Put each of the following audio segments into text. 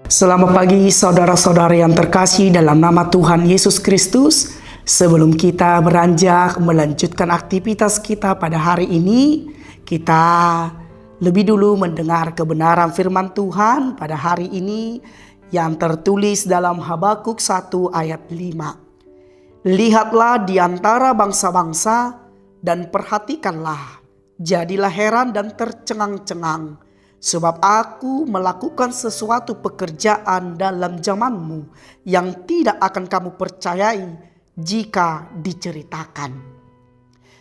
Selamat pagi saudara-saudara yang terkasih dalam nama Tuhan Yesus Kristus. Sebelum kita beranjak melanjutkan aktivitas kita pada hari ini, kita lebih dulu mendengar kebenaran firman Tuhan pada hari ini yang tertulis dalam Habakuk 1 ayat 5. Lihatlah di antara bangsa-bangsa dan perhatikanlah, jadilah heran dan tercengang-cengang. Sebab aku melakukan sesuatu pekerjaan dalam zamanmu yang tidak akan kamu percayai jika diceritakan.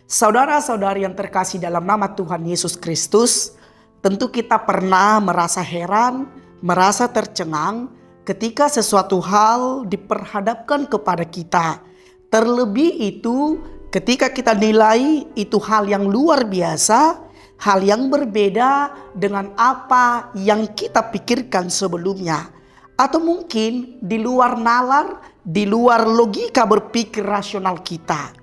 Saudara-saudari yang terkasih dalam nama Tuhan Yesus Kristus, tentu kita pernah merasa heran, merasa tercengang ketika sesuatu hal diperhadapkan kepada kita. Terlebih itu ketika kita nilai itu hal yang luar biasa, hal yang berbeda dengan apa yang kita pikirkan sebelumnya. Atau mungkin di luar nalar, di luar logika berpikir rasional kita.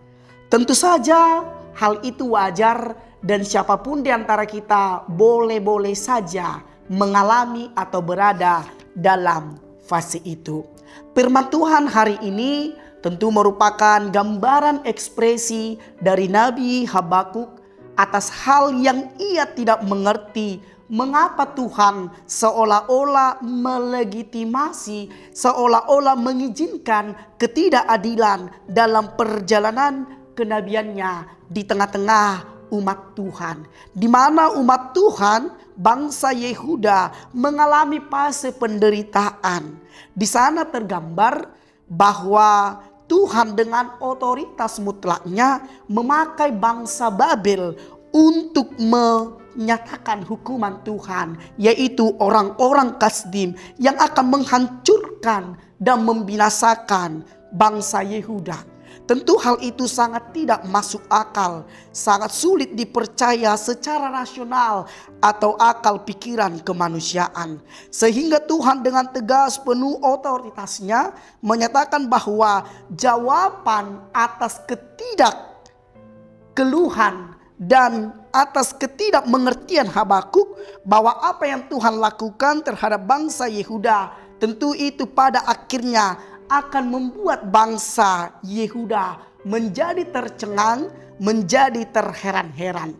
Tentu saja hal itu wajar dan siapapun di antara kita boleh-boleh saja mengalami atau berada dalam fase itu. Firman Tuhan hari ini tentu merupakan gambaran ekspresi dari Nabi Habakuk atas hal yang ia tidak mengerti, mengapa Tuhan seolah-olah melegitimasi, seolah-olah mengizinkan ketidakadilan dalam perjalanan kenabiannya di tengah-tengah umat Tuhan. Di mana umat Tuhan, bangsa Yehuda mengalami fase penderitaan. Di sana tergambar bahwa Tuhan dengan otoritas mutlaknya memakai bangsa Babel untuk menyatakan hukuman Tuhan, yaitu orang-orang Kasdim yang akan menghancurkan dan membinasakan bangsa Yehuda. Tentu hal itu sangat tidak masuk akal, sangat sulit dipercaya secara rasional atau akal pikiran kemanusiaan. Sehingga Tuhan dengan tegas penuh otoritasnya menyatakan bahwa jawaban atas ketidakkeluhan dan atas ketidakmengertian Habakuk bahwa apa yang Tuhan lakukan terhadap bangsa Yehuda, tentu itu pada akhirnya akan membuat bangsa Yehuda menjadi tercengang, menjadi terheran-heran.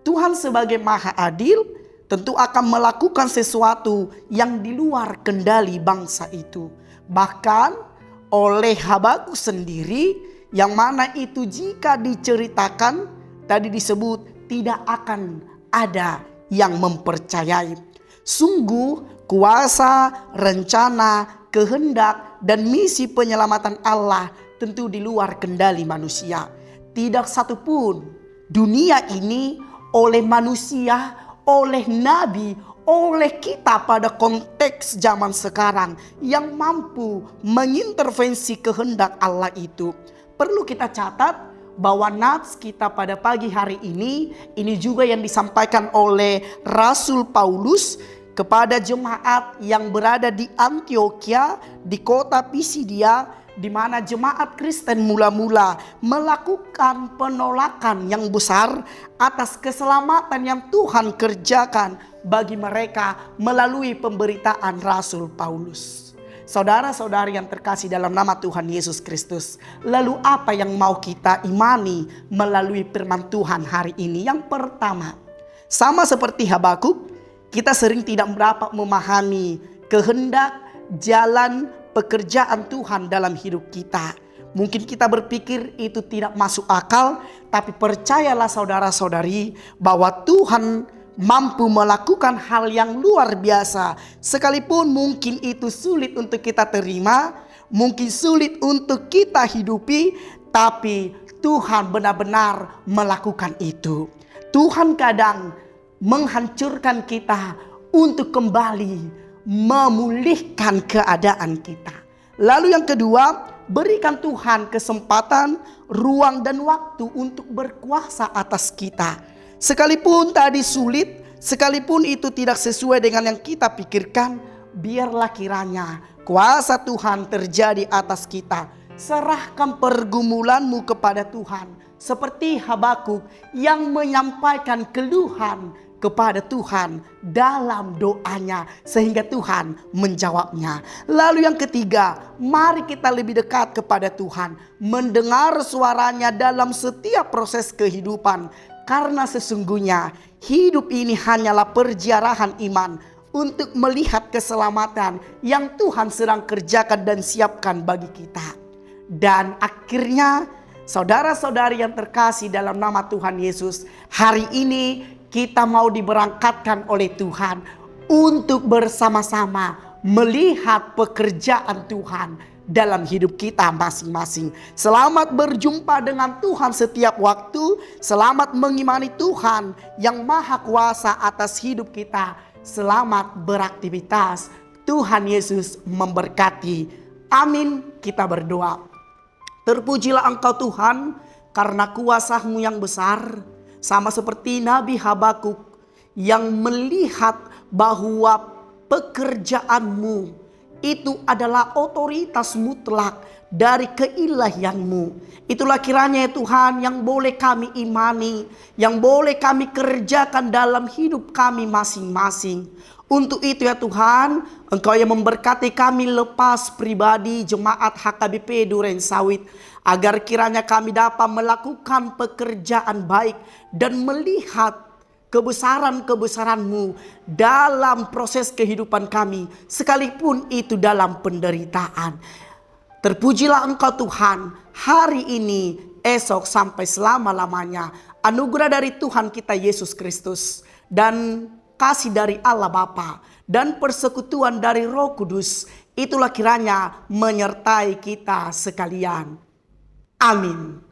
Tuhan sebagai Maha Adil tentu akan melakukan sesuatu yang di luar kendali bangsa itu. Bahkan oleh Habakuk sendiri, yang mana itu jika diceritakan, tadi disebut tidak akan ada yang mempercayai. Sungguh kuasa, rencana, kehendak, dan misi penyelamatan Allah tentu di luar kendali manusia. Tidak satupun dunia ini oleh manusia, oleh nabi, oleh kita pada konteks zaman sekarang yang mampu mengintervensi kehendak Allah itu. Perlu kita catat bahwa nats kita pada pagi hari ini juga yang disampaikan oleh Rasul Paulus kepada jemaat yang berada di Antioquia, di kota Pisidia, di mana jemaat Kristen mula-mula melakukan penolakan yang besar atas keselamatan yang Tuhan kerjakan bagi mereka melalui pemberitaan Rasul Paulus. Saudara-saudari yang terkasih dalam nama Tuhan Yesus Kristus, lalu apa yang mau kita imani melalui firman Tuhan hari ini? Yang pertama, sama seperti Habakuk, kita sering tidak dapat memahami kehendak, jalan, pekerjaan Tuhan dalam hidup kita. Mungkin kita berpikir itu tidak masuk akal, tapi percayalah saudara-saudari bahwa Tuhan mampu melakukan hal yang luar biasa. Sekalipun mungkin itu sulit untuk kita terima, mungkin sulit untuk kita hidupi, tapi Tuhan benar-benar melakukan itu. Tuhan kadang menghancurkan kita untuk kembali memulihkan keadaan kita. Lalu yang kedua, berikan Tuhan kesempatan, ruang dan waktu untuk berkuasa atas kita. Sekalipun tadi sulit, sekalipun itu tidak sesuai dengan yang kita pikirkan, biarlah kiranya kuasa Tuhan terjadi atas kita. Serahkan pergumulanmu kepada Tuhan. Seperti Habakuk yang menyampaikan keluhan kepada Tuhan dalam doanya sehingga Tuhan menjawabnya. Lalu yang ketiga, mari kita lebih dekat kepada Tuhan, mendengar suaranya dalam setiap proses kehidupan. Karena sesungguhnya hidup ini hanyalah perjalanan iman untuk melihat keselamatan yang Tuhan sedang kerjakan dan siapkan bagi kita. Dan akhirnya, saudara-saudari yang terkasih dalam nama Tuhan Yesus, hari ini kita mau diberangkatkan oleh Tuhan untuk bersama-sama melihat pekerjaan Tuhan dalam hidup kita masing-masing. Selamat berjumpa dengan Tuhan setiap waktu. Selamat mengimani Tuhan yang Maha Kuasa atas hidup kita. Selamat beraktivitas. Tuhan Yesus memberkati. Amin. Kita berdoa. Terpujilah Engkau Tuhan karena kuasa-Mu yang besar. Sama seperti Nabi Habakuk yang melihat bahwa pekerjaan-Mu itu adalah otoritas mutlak dari keilahian-Mu. Itulah kiranya ya Tuhan yang boleh kami imani, yang boleh kami kerjakan dalam hidup kami masing-masing. Untuk itu ya Tuhan, Engkau yang memberkati kami lepas pribadi jemaat HKBP Duren Sawit, agar kiranya kami dapat melakukan pekerjaan baik dan melihat kebesaran-kebesaran-Mu dalam proses kehidupan kami, sekalipun itu dalam penderitaan. Terpujilah Engkau Tuhan hari ini, esok sampai selama-lamanya. Anugerah dari Tuhan kita Yesus Kristus dan kasih dari Allah Bapa dan persekutuan dari Roh Kudus, itulah kiranya menyertai kita sekalian. Amin.